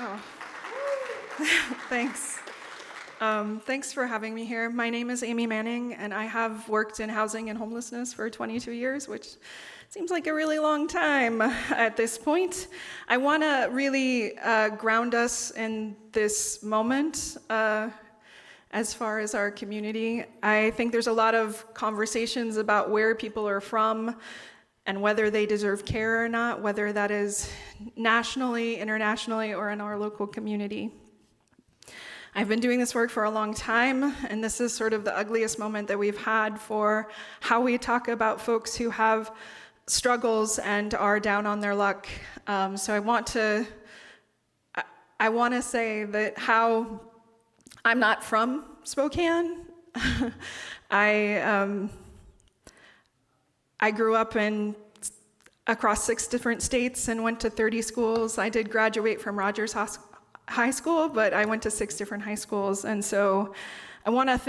Oh, thanks. Thanks for having me here. My name is Amy Manning, and I have worked in housing and homelessness for 22 years, which seems like a really long time at this point. I want to really ground us in this moment as far as our community. I think there's a lot of conversations about where people are from and whether they deserve care or not, whether that is nationally, internationally, or in our local community. I've been doing this work for a long time, and this is sort of the ugliest moment that we've had for how we talk about folks who have struggles and are down on their luck. So I want to say that how I'm not from Spokane. I grew up across 6 different states and went to 30 schools. I did graduate from Rogers High School, but I went to 6 different high schools. And so I want us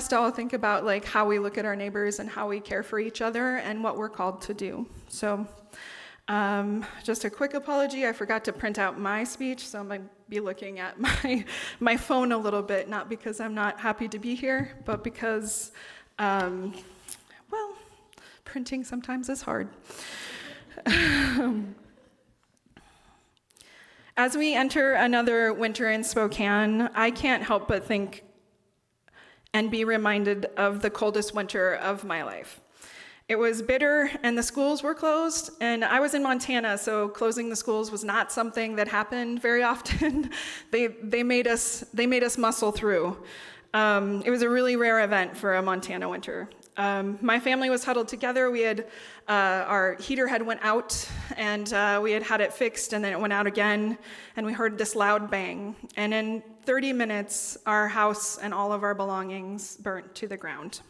to all think about like how we look at our neighbors and how we care for each other and what we're called to do. So just a quick apology, I forgot to print out my speech, so I'm going to be looking at my phone a little bit, not because I'm not happy to be here, but because, printing sometimes is hard. As we enter another winter in Spokane, I can't help but think and be reminded of the coldest winter of my life. It was bitter and the schools were closed, and I was in Montana, so closing the schools was not something that happened very often. They made us muscle through. It was a really rare event for a Montana winter. My family was huddled together. We had our heater had went out, and we had it fixed, and then it went out again, and we heard this loud bang. And in 30 minutes, our house and all of our belongings burnt to the ground.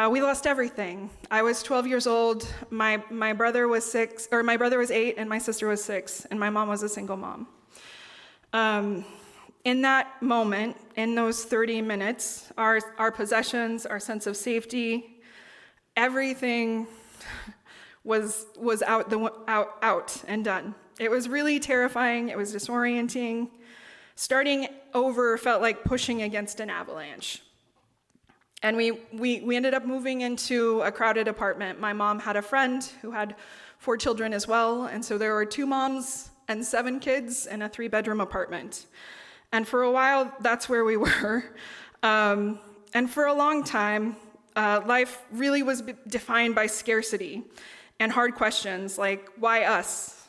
We lost everything. I was 12 years old. My brother was 8, and my sister was 6, and my mom was a single mom. In that moment, in those 30 minutes, our possessions, our sense of safety, everything was out and done. It was really terrifying. It was disorienting. Starting over felt like pushing against an avalanche. And we ended up moving into a crowded apartment. My mom had a friend who had 4 children as well, and so there were 2 moms and 7 kids in a 3-bedroom apartment. And for a while, that's where we were. And for a long time, life really was defined by scarcity and hard questions like, why us?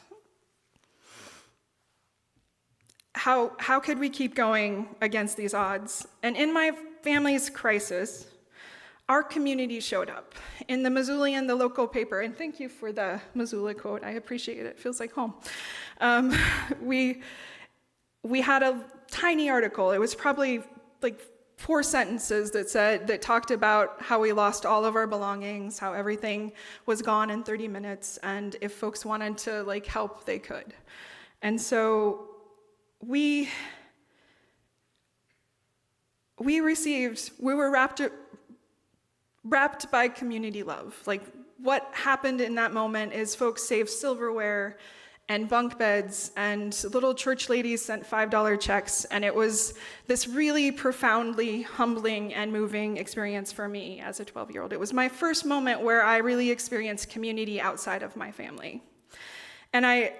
How could we keep going against these odds? And in my family's crisis, our community showed up. In the Missoulian, the local paper, and thank you for the Missoula quote, I appreciate it, it feels like home. We had a tiny article. It was probably like 4 sentences that talked about how we lost all of our belongings, how everything was gone in 30 minutes, and if folks wanted to like help, they could. And so we were wrapped by community love. Like what happened in that moment is folks saved silverware and bunk beds, and little church ladies sent $5 checks, and it was this really profoundly humbling and moving experience for me as a 12-year-old. It was my first moment where I really experienced community outside of my family. And I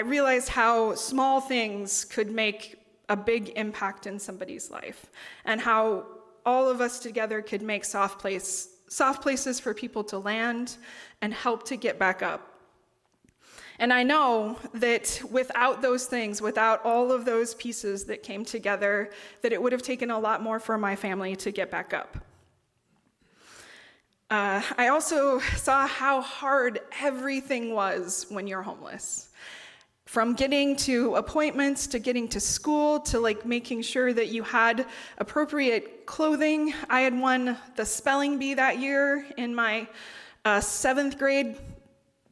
realized how small things could make a big impact in somebody's life, and how all of us together could make soft places for people to land and help to get back up. And I know that without those things, without all of those pieces that came together, that it would have taken a lot more for my family to get back up. I also saw how hard everything was when you're homeless. From getting to appointments, to getting to school, to like making sure that you had appropriate clothing. I had won the spelling bee that year in my 7th grade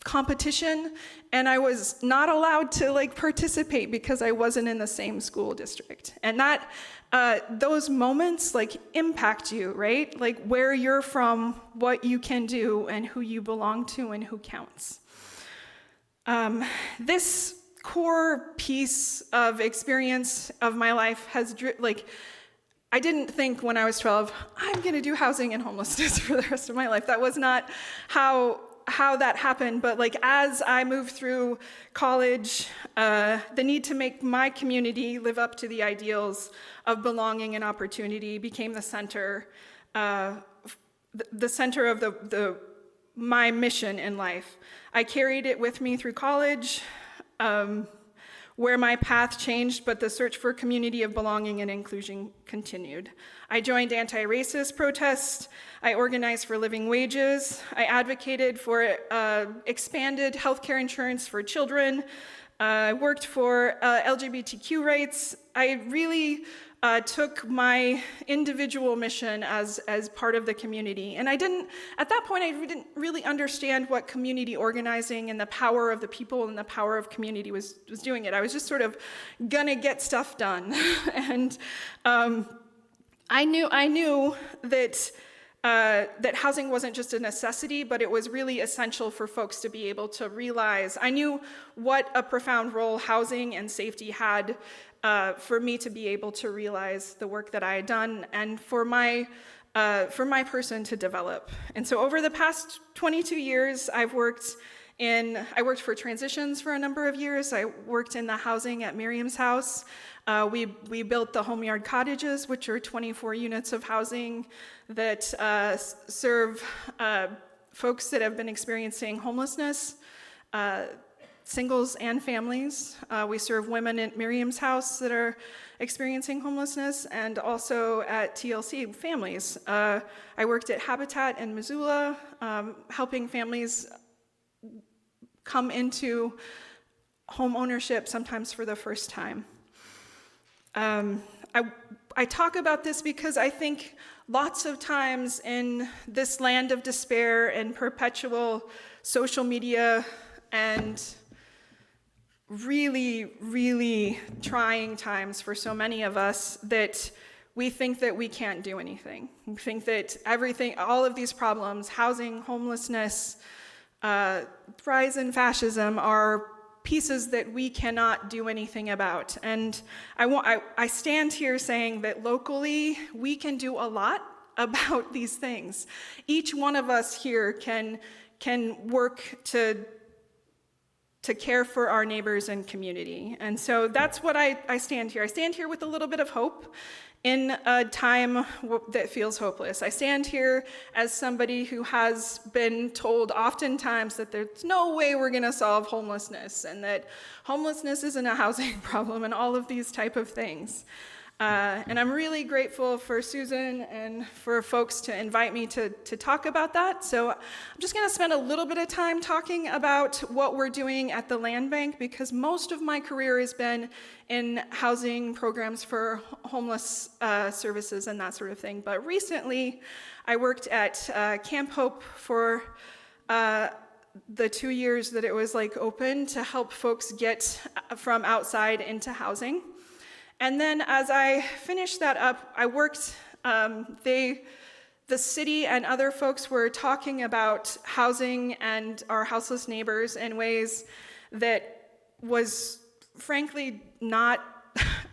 competition, and I was not allowed to like participate because I wasn't in the same school district. And that those moments like impact you, right? Like where you're from, what you can do, and who you belong to and who counts. This core piece of experience of my life has, I didn't think when I was 12, I'm going to do housing and homelessness for the rest of my life. That was not how that happened. But as I moved through college, the need to make my community live up to the ideals of belonging and opportunity became the center of my mission in life. I carried it with me through college, where my path changed, but the search for community of belonging and inclusion continued. I joined anti-racist protests. I organized for living wages. I advocated for expanded healthcare insurance for children. I worked for LGBTQ rights. I really took my individual mission as part of the community. And at that point, I didn't really understand what community organizing and the power of the people and the power of community was doing it. I was just sort of gonna get stuff done. And I knew that housing wasn't just a necessity, but it was really essential for folks to be able to realize. I knew what a profound role housing and safety had for me to be able to realize the work that I had done, and for my person to develop. And so over the past 22 years, I worked for Transitions for a number of years. I worked in the housing at Miriam's house. We built the Home Yard Cottages, which are 24 units of housing that serve folks that have been experiencing homelessness, singles and families. We serve women at Miriam's house that are experiencing homelessness, and also at TLC, families. I worked at Habitat in Missoula, helping families come into home ownership, sometimes for the first time. I talk about this because I think lots of times in this land of despair and perpetual social media and really, really trying times for so many of us, that we think that we can't do anything. We think that all of these problems, housing, homelessness, rise in fascism, are pieces that we cannot do anything about. And I stand here saying that locally, we can do a lot about these things. Each one of us here can work to care for our neighbors and community. And so that's what I stand here. I stand here with a little bit of hope in a time that feels hopeless. I stand here as somebody who has been told oftentimes that there's no way we're gonna solve homelessness, and that homelessness isn't a housing problem, and all of these type of things. And I'm really grateful for Susan and for folks to invite me to talk about that. So I'm just going to spend a little bit of time talking about what we're doing at the Land Bank, because most of my career has been in housing programs for homeless services and that sort of thing. But recently, I worked at Camp Hope for the 2 years that it was open to help folks get from outside into housing. And then as I finished that up, I worked, the city and other folks were talking about housing and our houseless neighbors in ways that was frankly not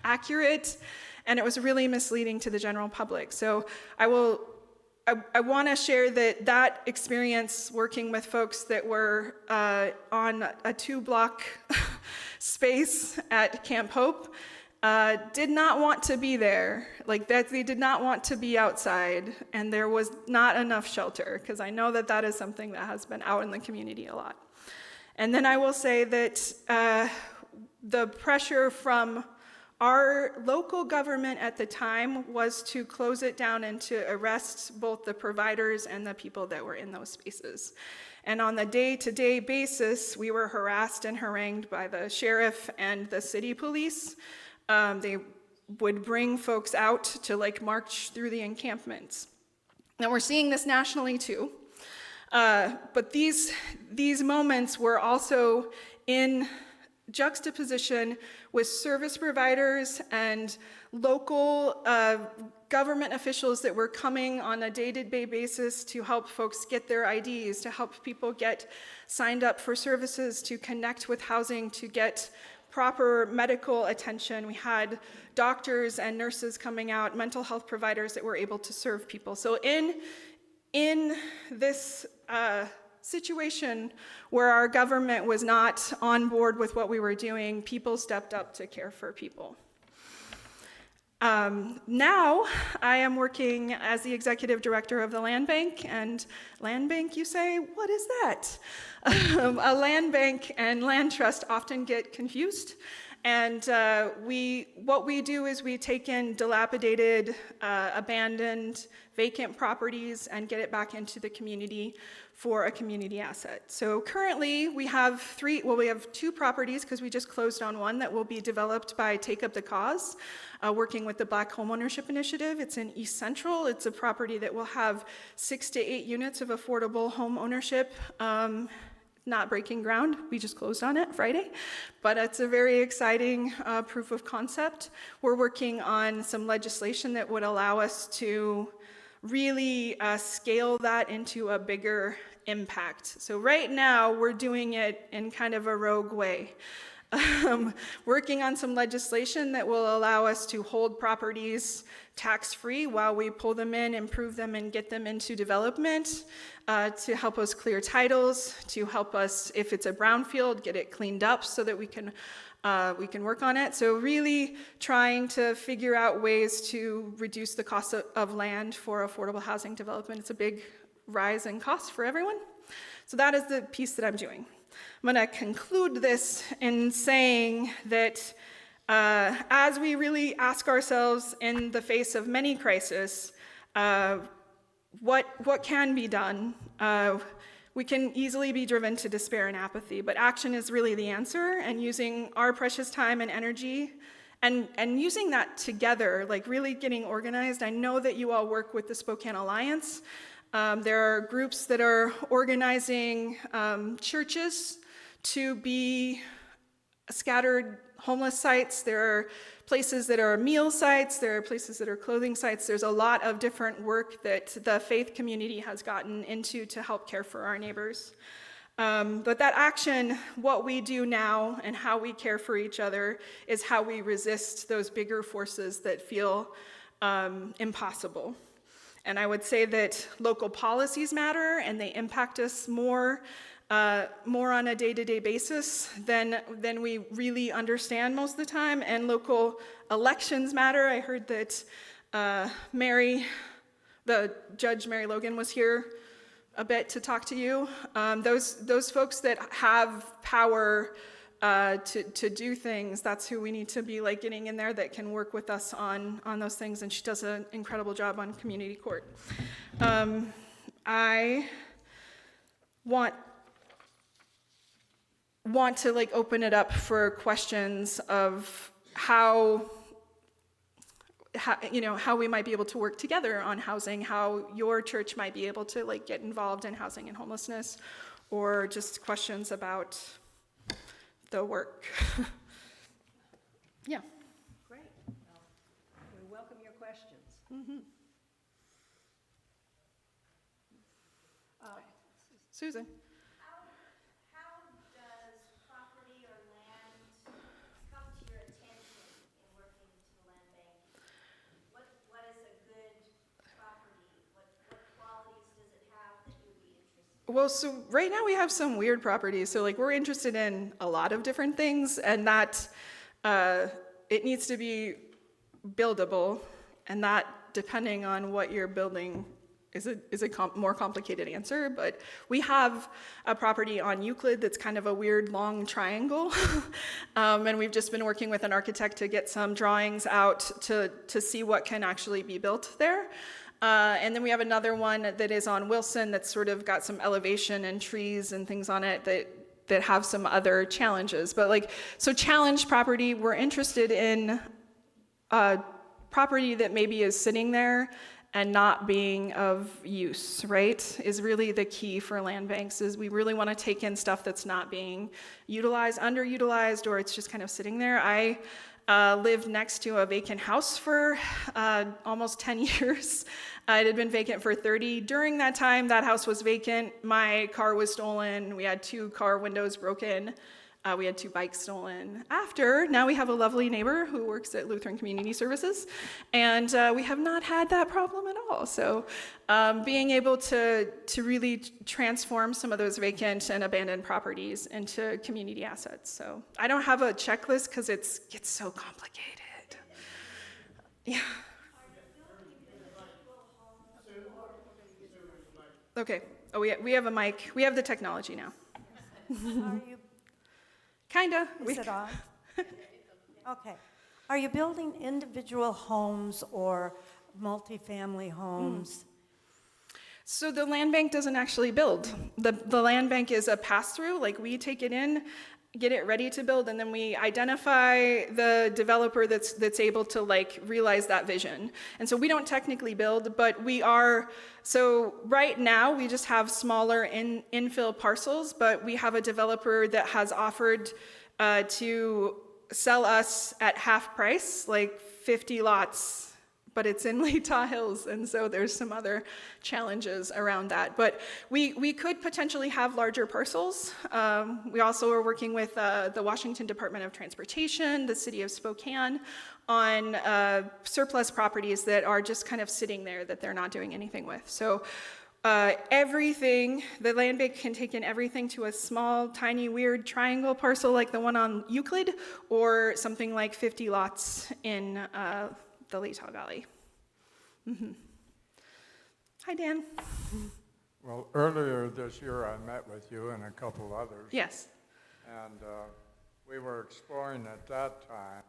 accurate, and it was really misleading to the general public. So I want to share that experience working with folks that were on a 2-block space at Camp Hope. Did not want to be there, they did not want to be outside, and there was not enough shelter, because I know that is something that has been out in the community a lot. And then I will say that the pressure from our local government at the time was to close it down and to arrest both the providers and the people that were in those spaces. And on the day-to-day basis, we were harassed and harangued by the sheriff and the city police. They would bring folks out to march through the encampments. Now we're seeing this nationally too, but these moments were also in juxtaposition with service providers and local government officials that were coming on a day-to-day basis to help folks get their IDs, to help people get signed up for services, to connect with housing, to get proper medical attention. We had doctors and nurses coming out, mental health providers that were able to serve people. So in this situation where our government was not on board with what we were doing, people stepped up to care for people. Now I am working as the executive director of the Land Bank. And Land Bank, you say, what is that? A land bank and land trust often get confused. And what we do is we take in dilapidated, abandoned, vacant properties and get it back into the community for a community asset. So currently we have two properties, because we just closed on one, that will be developed by Take Up the Cause, working with the Black Homeownership Initiative. It's in East Central. It's a property that will have 6 to 8 units of affordable home ownership. Not breaking ground, we just closed on it Friday, but it's a very exciting proof of concept. We're working on some legislation that would allow us to really scale that into a bigger impact. So right now we're doing it in kind of a rogue way. Working on some legislation that will allow us to hold properties tax-free while we pull them in, improve them, and get them into development, to help us clear titles, to help us, if it's a brownfield, get it cleaned up so that we can work on it. So really trying to figure out ways to reduce the cost of land for affordable housing development. It's a big rise in cost for everyone. So that is the piece that I'm doing. I'm going to conclude this in saying that as we really ask ourselves in the face of many crises, what can be done? We can easily be driven to despair and apathy, but action is really the answer, and using our precious time and energy and using that together, like really getting organized. I know that you all work with the Spokane Alliance. There are groups that are organizing churches to be scattered homeless sites. There are places that are meal sites. There are places that are clothing sites. There's a lot of different work that the faith community has gotten into to help care for our neighbors. But that action, what we do now and how we care for each other, is how we resist those bigger forces that feel impossible. And I would say that local policies matter, and they impact us more on a day-to-day basis than we really understand most of the time. And local elections matter. I heard that Judge Mary Logan was here a bit to talk to you. Those folks that have power to do things, that's who we need to be like getting in there, that can work with us on those things. And she does an incredible job on community court. I want to like open it up for questions of how we might be able to work together on housing, how your church might be able to like get involved in housing and homelessness, or just questions about the work. Yeah. Great. Well, we welcome your questions. Mm-hmm. Susan. How does property or land come to your attention in working to the land bank? What is a good property? What qualities does it have that you'd be interested in? Well, so right now we have some weird properties. So like we're interested in a lot of different things, and that it needs to be buildable, and that, depending on what you're building, is a more complicated answer. But we have a property on Euclid that's kind of a weird long triangle, and we've just been working with an architect to get some drawings out to see what can actually be built there. And then we have another one that is on Wilson that's sort of got some elevation and trees and things on it that have some other challenges. But like, so challenged property, we're interested in property that maybe is sitting there and not being of use, right, is really the key for land banks. Is we really want to take in stuff that's not being utilized, underutilized, or it's just kind of sitting there. lived next to a vacant house for almost 10 years. It had been vacant for 30. During that time, that house was vacant. My car was stolen. We had 2 car windows broken. We had 2 bikes stolen. Now we have a lovely neighbor who works at Lutheran Community Services, and we have not had that problem at all. So being able to really transform some of those vacant and abandoned properties into community assets. So I don't have a checklist because it gets so complicated. Yeah. Okay. Oh, we have a mic. We have the technology now. Are you, Kinda. is it on? Okay. Are you building individual homes or multifamily homes? So the land bank doesn't actually build. The land bank is a pass-through, like we take it in, get it ready to build, and then we identify the developer that's able to like realize that vision. And so we don't technically build, but we are, so right now we just have smaller infill parcels, but we have a developer that has offered to sell us at half price, like 50 lots, but it's in Latah Hills, and so there's some other challenges around that. But we could potentially have larger parcels. We also are working with the Washington Department of Transportation, the city of Spokane, on surplus properties that are just kind of sitting there that they're not doing anything with. So everything, the land bank can take in everything to a small, tiny, weird triangle parcel like the one on Euclid, or something like 50 lots in the Latah Valley. Mm-hmm. Hi, Dan. Well, earlier this year, I met with you and a couple others. Yes. And we were exploring at that time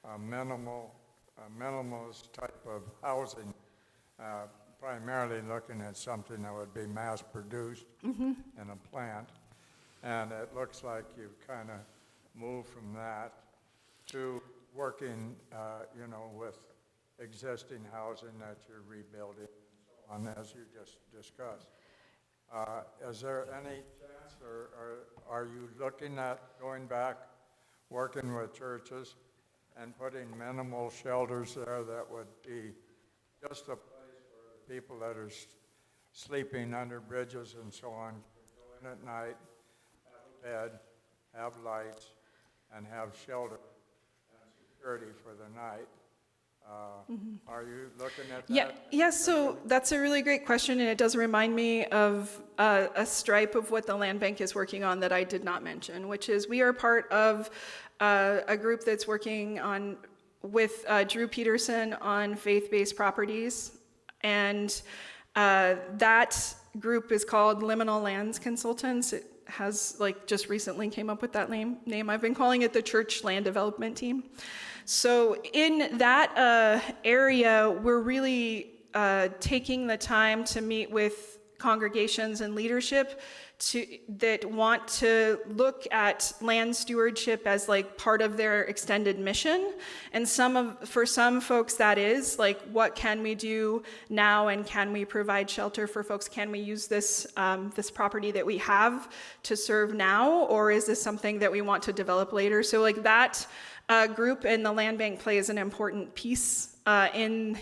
a minimalist type of housing, primarily looking at something that would be mass-produced in a plant. And it looks like you've kind of moved from that to working, with existing housing that you're rebuilding and so on, as you just discussed. Is there any chance, or are you looking at going back, working with churches and putting minimal shelters there that would be just a place where people that are sleeping under bridges and so on can go in at night, have a bed, have lights, and have shelter and security for the night? Are you looking at that? Yeah, so that's a really great question, and it does remind me of a stripe of what the land bank is working on that I did not mention, which is we are part of a group that's working on with Drew Peterson on faith-based properties, and that group is called Liminal Lands Consultants. It has just recently came up with that name. I've been calling it the Church Land Development Team. So in that area, we're really taking the time to meet with congregations and leadership that want to look at land stewardship as part of their extended mission. And for some folks that is what can we do now, and can we provide shelter for folks? Can we use this property that we have to serve now, or is this something that we want to develop later? So that group and the land bank plays an important piece in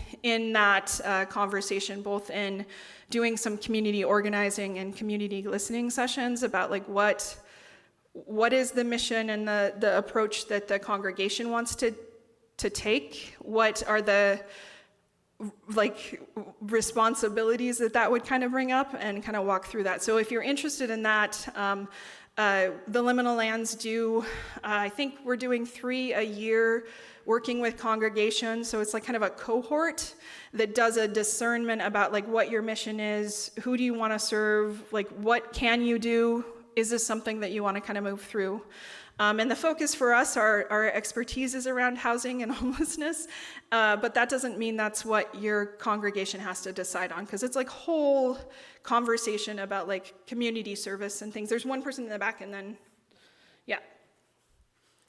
that conversation, both in doing some community organizing and community listening sessions about what is the mission and the approach that the congregation wants to take, what are the responsibilities that would kind of bring up, and kind of walk through that. So if you're interested in that, the liminal lands do, I think we're doing 3 a year, working with congregations. So it's kind of a cohort that does a discernment about what your mission is, who do you want to serve, what can you do, is this something that you want to kind of move through? And the focus for us, our expertise is around housing and homelessness, but that doesn't mean that's what your congregation has to decide on, because it's whole conversation about community service and things. There's one person in the back, and then, yeah.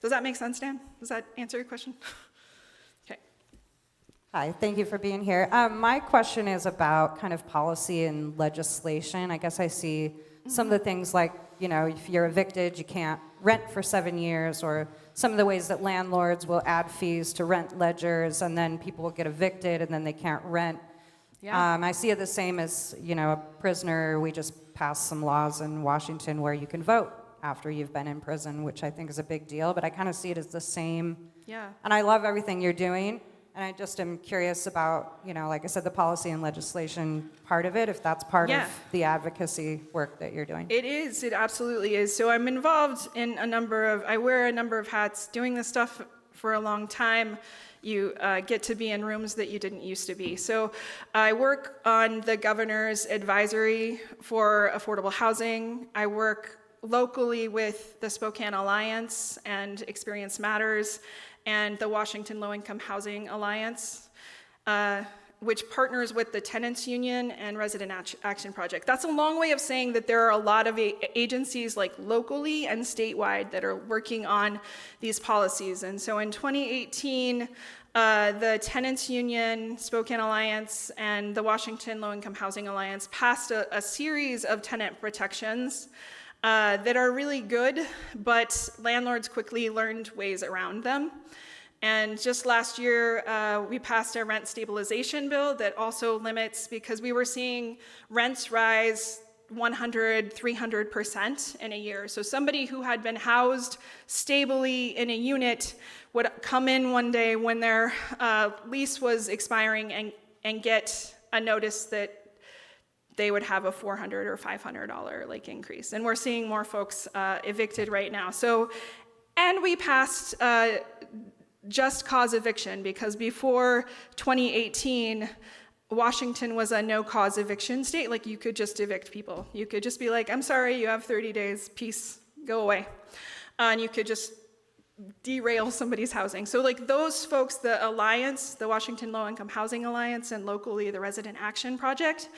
Does that make sense, Dan? Does that answer your question? Okay. Hi, thank you for being here. My question is about kind of policy and legislation. I guess I see some of the things if you're evicted, you can't rent for 7 years, or some of the ways that landlords will add fees to rent ledgers, and then people will get evicted, and then they can't rent. Yeah. I see it the same as, a prisoner. We just passed some laws in Washington where you can vote after you've been in prison, which I think is a big deal, but I kind of see it as the same. Yeah. And I love everything you're doing, and I just am curious about, like I said, the policy and legislation part of it, if that's part Yeah. of the advocacy work that you're doing. It is. It absolutely is. So I'm involved in I wear a number of hats doing this stuff for a long time. You get to be in rooms that you didn't used to be. So I work on the governor's advisory for affordable housing. I work locally with the Spokane Alliance and Experience Matters and the Washington Low-Income Housing Alliance, which partners with the Tenants Union and Resident Action Project. That's a long way of saying that there are a lot of agencies like locally and statewide that are working on these policies. And so in 2018, the Tenants Union, Spokane Alliance, and the Washington Low-Income Housing Alliance passed a series of tenant protections that are really good, but landlords quickly learned ways around them. And just last year, we passed a rent stabilization bill that also limits, because we were seeing rents rise 100, 300% in a year. So somebody who had been housed stably in a unit would come in one day when their lease was expiring and get a notice that they would have a $400 or $500 increase. And we're seeing more folks evicted right now. And we passed just cause eviction, because before 2018, Washington was a no-cause eviction state. You could just evict people. You could just be like, I'm sorry, you have 30 days, peace, go away. And you could just derail somebody's housing. So those folks, the Alliance, the Washington Low-Income Housing Alliance, and locally the Resident Action Project,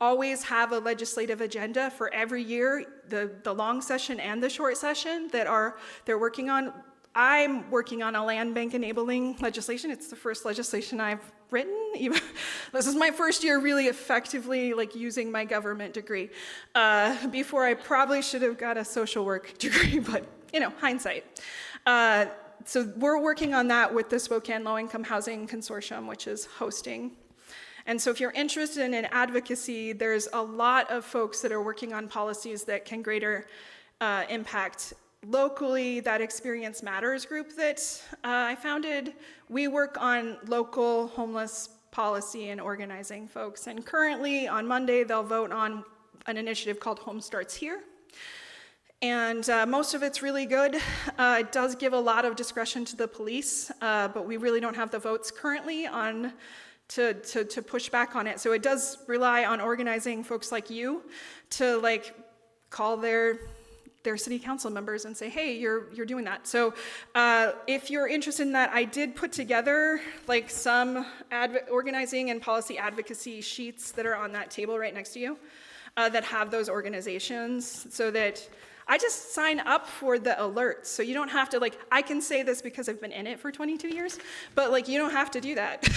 always have a legislative agenda for every year, the long session and the short session they're working on. I'm working on a land bank enabling legislation. It's the first legislation I've written. This is my first year really effectively using my government degree. Before I probably should have got a social work degree, but hindsight. So we're working on that with the Spokane Low-Income Housing Consortium, which is hosting. And so if you're interested in advocacy, there's a lot of folks that are working on policies that can greater impact. Locally, that Experience Matters group that I founded, we work on local homeless policy and organizing folks. And currently, on Monday, they'll vote on an initiative called Home Starts Here. And most of it's really good. It does give a lot of discretion to the police, but we really don't have the votes currently to push back on it. So it does rely on organizing folks like you to call their city council members and say, hey, you're doing that. So if you're interested in that, I did put together some organizing and policy advocacy sheets that are on that table right next to you that have those organizations, so that I just sign up for the alerts. So you don't have to, I can say this because I've been in it for 22 years, but you don't have to do that.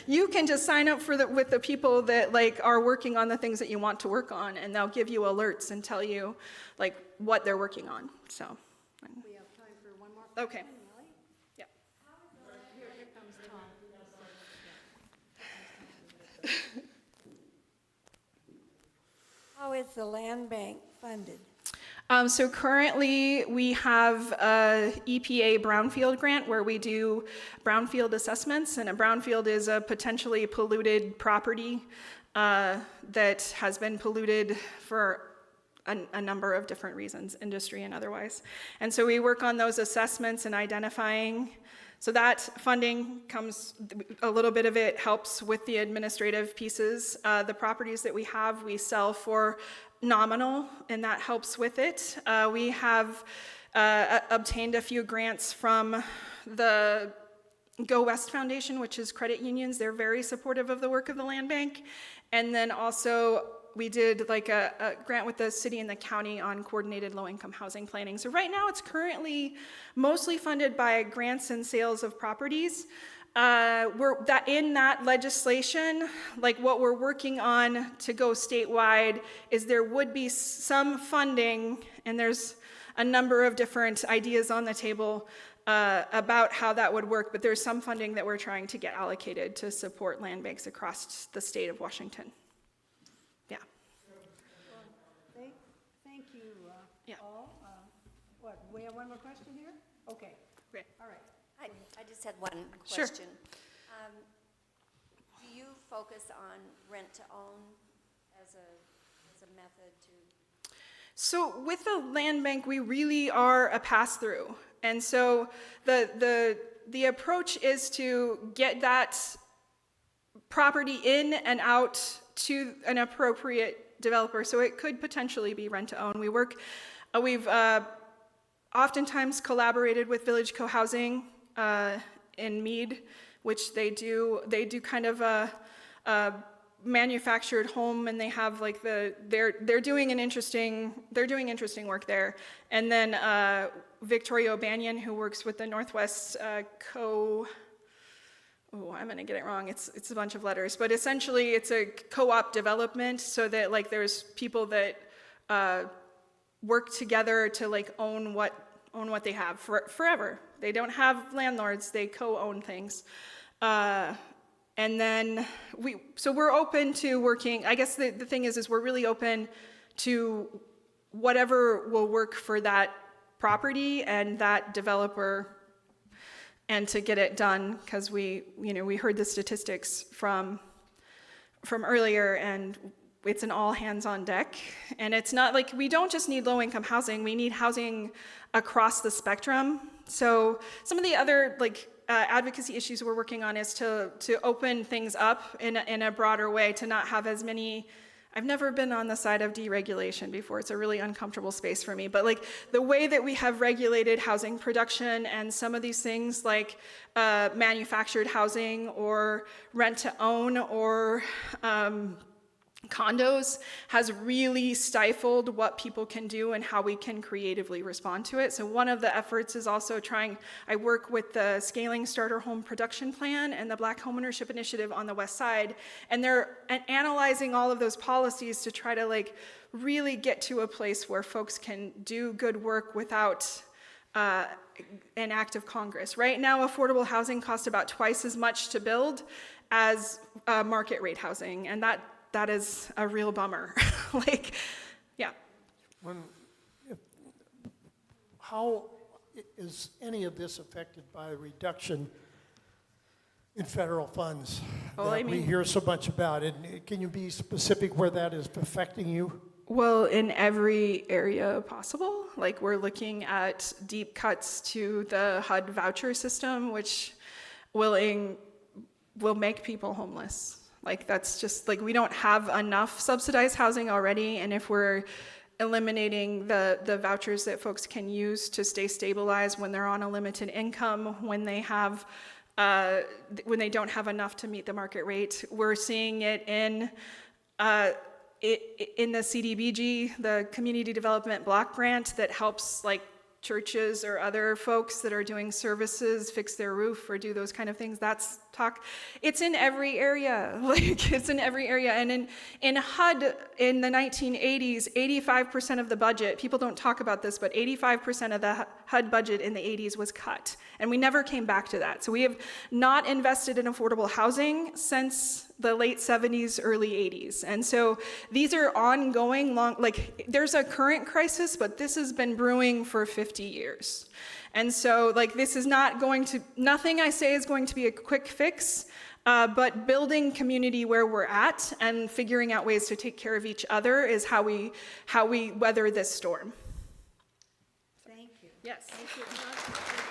You can just sign up with the people that are working on the things that you want to work on, and they'll give you alerts and tell you what they're working on. So We have time for one more. okay. Yeah. Here comes Tom. How is the land bank funded? So currently we have a EPA brownfield grant where we do brownfield assessments, and a brownfield is a potentially polluted property that has been polluted for a number of different reasons, industry and otherwise. And so we work on those assessments and identifying. So that funding comes, a little bit of it helps with the administrative pieces. The properties that we have, we sell for nominal, and that helps with it. We have obtained a few grants from the Go West Foundation, which is credit unions. They're very supportive of the work of the land bank. And then also we did a grant with the city and the county on coordinated low-income housing planning. So right now it's currently mostly funded by grants and sales of properties. In that legislation, what we're working on to go statewide is there would be some funding, And there's a number of different ideas on the table about how that would work, but there's some funding that we're trying to get allocated to support land banks across the state of Washington. Yeah. Thank you, Yeah. all. What, we have one more question here? Okay, Great. all right. I just had one Sure. question. Do you focus on rent to own as a method to? So with the land bank, we really are a pass-through. And so the approach is to get that property in and out to an appropriate developer. So it could potentially be rent to own. We've oftentimes collaborated with Village Co-Housing in Meade, which they do kind of a manufactured home, and they have like they're doing interesting work there. And then Victoria O'Banion, who works with the Northwest I'm gonna get it wrong, it's a bunch of letters, but essentially it's a co-op development, so that like there's people that work together to like own what they have forever. They don't have landlords, they co-own things. And then we're open to working. I guess the thing is we're really open to whatever will work for that property and that developer, and to get it done, because we heard the statistics from earlier, and it's an all hands on deck. And it's not like we don't just need low income housing, we need housing across the spectrum. So some of the other advocacy issues we're working on is to open things up in a broader way, to not have as many. I've never been on the side of deregulation before. It's a really uncomfortable space for me. But like the way that we have regulated housing production and some of these things like manufactured housing or rent to own or condos has really stifled what people can do and how we can creatively respond to it. So one of the efforts is also I work with the Scaling Starter Home Production Plan and the Black Homeownership Initiative on the West Side, and they're analyzing all of those policies to try to really get to a place where folks can do good work without an act of Congress. Right now, affordable housing costs about twice as much to build as market rate housing, and that is a real bummer. Yeah. How is any of this affected by a reduction in federal funds that we hear so much about? And can you be specific where that is affecting you? Well, in every area possible. We're looking at deep cuts to the HUD voucher system, which will make people homeless. That's just we don't have enough subsidized housing already, and if we're eliminating the vouchers that folks can use to stay stabilized when they're on a limited income, when they don't have enough to meet the market rate, we're seeing it in the CDBG, the Community Development Block Grant, that helps churches or other folks that are doing services fix their roof or do those kind of things. It's in every area. It's in every area. And in HUD in the 1980s, 85% of the budget, people don't talk about this, but 85% of the HUD budget in the 80s was cut. And we never came back to that. So we have not invested in affordable housing since the late 70s, early 80s. And so these are ongoing, there's a current crisis, but this has been brewing for 50 years. And so this is nothing I say is going to be a quick fix, but building community where we're at and figuring out ways to take care of each other is how we weather this storm. Thank you. Yes. Thank you.